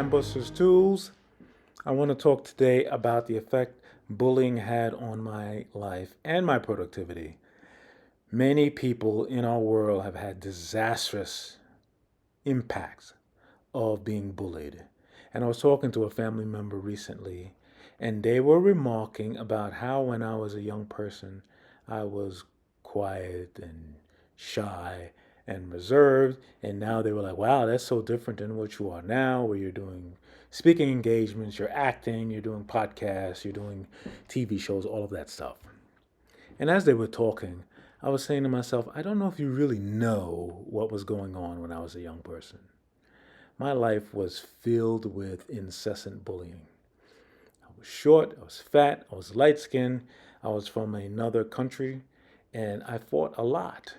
Mindbusters Tools. I want to talk today about the effect bullying had on my life and my productivity. Many people in our world have had disastrous impacts of being bullied. And I was talking to a family member recently, and they were remarking about how when I was a young person, I was quiet and shy and reserved. And now they were like, wow, that's so different than what you are now, where you're doing speaking engagements, you're acting, you're doing podcasts, you're doing TV shows, all of that stuff. And as they were talking, I was saying to myself, I don't know if you really know what was going on when I was a young person. My life was filled with incessant bullying. I was short, I was fat, I was light skinned, I was from another country, and I fought a lot.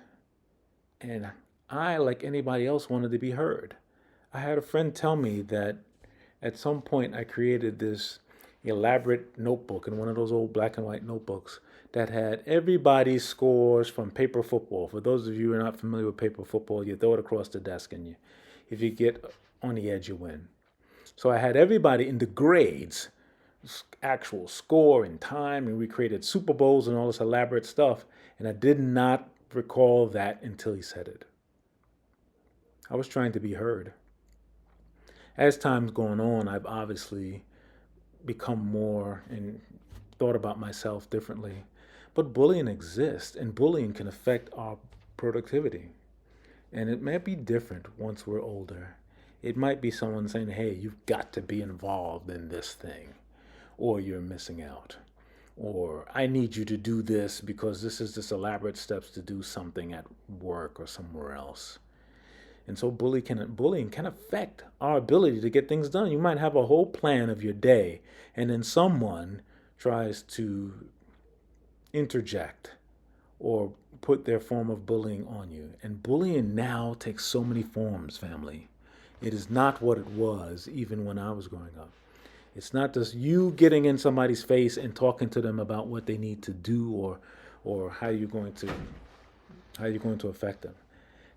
And I, like anybody else, wanted to be heard. I had a friend tell me that at some point I created this elaborate notebook in one of those old black and white notebooks that had everybody's scores from paper football. For those of you who are not familiar with paper football, you throw it across the desk and if you get on the edge, you win. So I had everybody in the grades, actual score and time, and we created Super Bowls and all this elaborate stuff. And I did not recall that until he said it. I was trying to be heard. As time's going on, I've obviously become more and thought about myself differently. But bullying exists, and bullying can affect our productivity. And it may be different once we're older. It might be someone saying, hey, you've got to be involved in this thing, or you're missing out. Or I need you to do this because this is this elaborate steps to do something at work or somewhere else. And so bullying can affect our ability to get things done. You might have a whole plan of your day, and then someone tries to interject or put their form of bullying on you. And bullying now takes so many forms, family. It is not what it was even when I was growing up. It's not just you getting in somebody's face and talking to them about what they need to do or how you're going to affect them.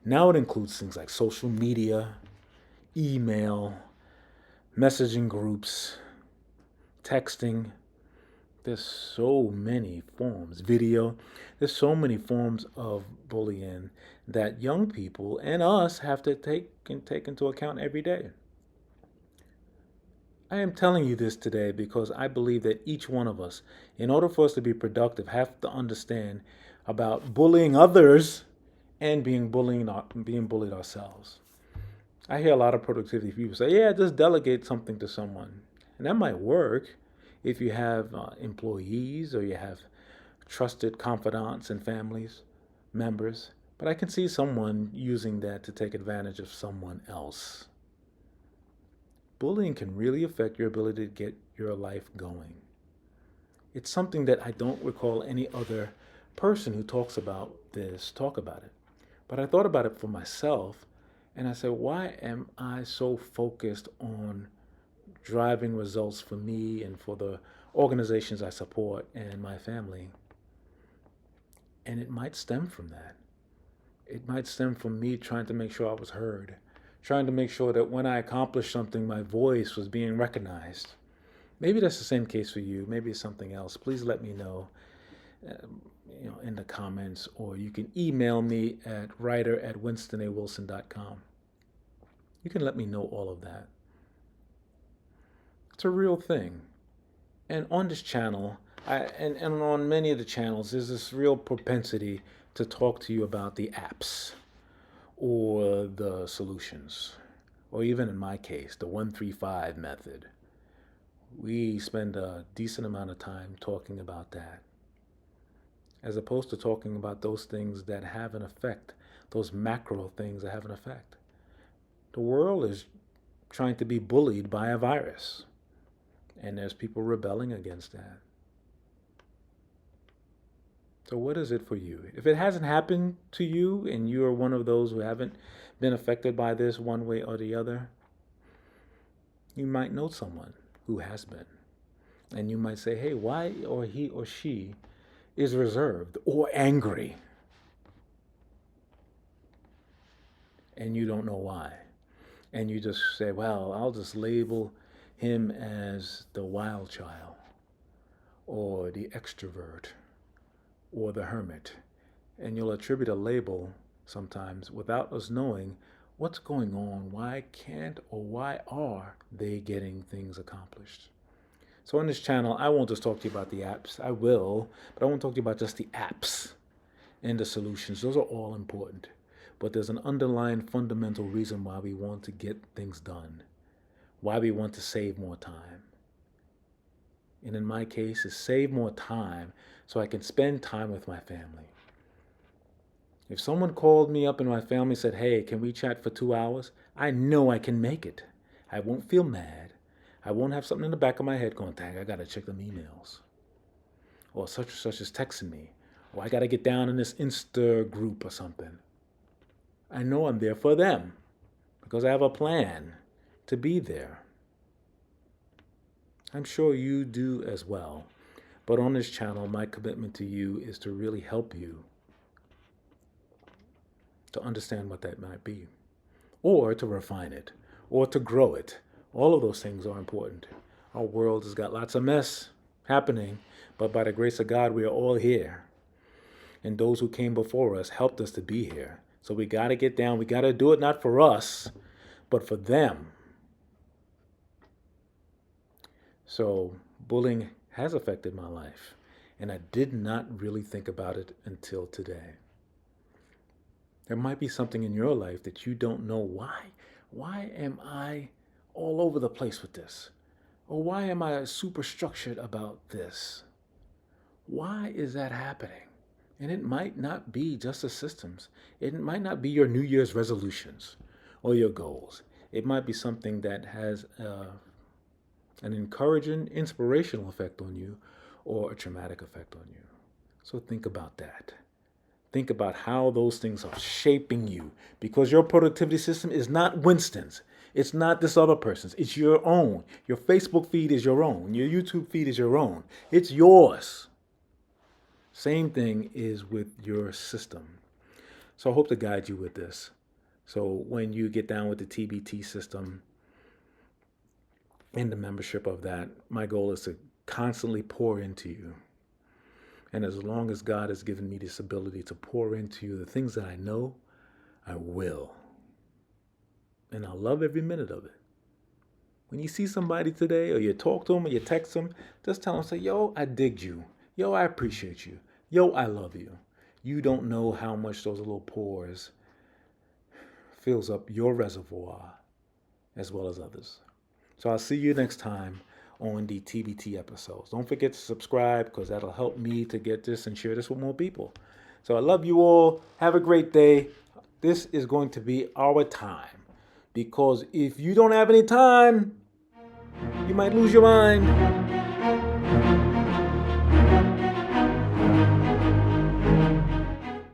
Now it includes things like social media, email, messaging groups, texting. There's so many forms, video. There's so many forms of bullying that young people and us have to take into account every day. I am telling you this today because I believe that each one of us, in order for us to be productive, have to understand about bullying others and being bullied ourselves. I hear a lot of productivity people say, yeah, just delegate something to someone. And that might work if you have employees or you have trusted confidants and families, members. But I can see someone using that to take advantage of someone else. Bullying can really affect your ability to get your life going. It's something that I don't recall any other person who talks about this talk about it. But I thought about it for myself, and I said, why am I so focused on driving results for me and for the organizations I support and my family? And it might stem from that. It might stem from me trying to make sure I was heard, trying to make sure that when I accomplished something, my voice was being recognized. Maybe that's the same case for you. Maybe it's something else. Please let me know. In the comments, or you can email me at writer@winstonawilson.com. You can let me know all of that. It's a real thing. And on this channel, and on many of the channels, there's this real propensity to talk to you about the apps or the solutions, or even in my case, the 135 method. We spend a decent amount of time talking about that, as opposed to talking about those things that have an effect, those macro things that have an effect. The world is trying to be bullied by a virus, and there's people rebelling against that. So what is it for you? If it hasn't happened to you and you are one of those who haven't been affected by this one way or the other, you might know someone who has been. And you might say, hey, why or he or she is reserved or angry? And you don't know why. And you just say, well, I'll just label him as the wild child or the extrovert or the hermit. And you'll attribute a label sometimes without us knowing what's going on. Why can't or why are they getting things accomplished? So on this channel, I won't just talk to you about the apps. I will, but I won't talk to you about just the apps and the solutions. Those are all important. But there's an underlying fundamental reason why we want to get things done, why we want to save more time. And in my case, is save more time so I can spend time with my family. If someone called me up in my family and said, hey, can we chat for 2 hours? I know I can make it. I won't feel mad. I won't have something in the back of my head going, dang, I got to check them emails. Or such and such is texting me. Or I got to get down in this Insta group or something. I know I'm there for them because I have a plan to be there. I'm sure you do as well. But on this channel, my commitment to you is to really help you to understand what that might be, or to refine it, or to grow it. All of those things are important. Our world has got lots of mess happening, but by the grace of God, we are all here. And those who came before us helped us to be here. So we got to get down. We got to do it not for us, but for them. So bullying has affected my life, and I did not really think about it until today. There might be something in your life that you don't know why. Why am I all over the place with this? Or why am I super structured about this? Why is that happening? And it might not be just the systems. It might not be your New Year's resolutions or your goals. It might be something that has an encouraging, inspirational effect on you or a traumatic effect on you. So think about that. Think about how those things are shaping you, because your productivity system is not Winston's. It's not this other person's. It's your own. Your Facebook feed is your own. Your YouTube feed is your own. It's yours. Same thing is with your system. So I hope to guide you with this. So when you get down with the TBT system and the membership of that, my goal is to constantly pour into you. And as long as God has given me this ability to pour into you the things that I know, I will. And I love every minute of it. When you see somebody today, or you talk to them, or you text them, just tell them, say, yo, I digged you. Yo, I appreciate you. Yo, I love you. You don't know how much those little pores fills up your reservoir as well as others. So I'll see you next time on the TBT episodes. Don't forget to subscribe, because that'll help me to get this and share this with more people. So I love you all. Have a great day. This is going to be our time, because if you don't have any time, you might lose your mind.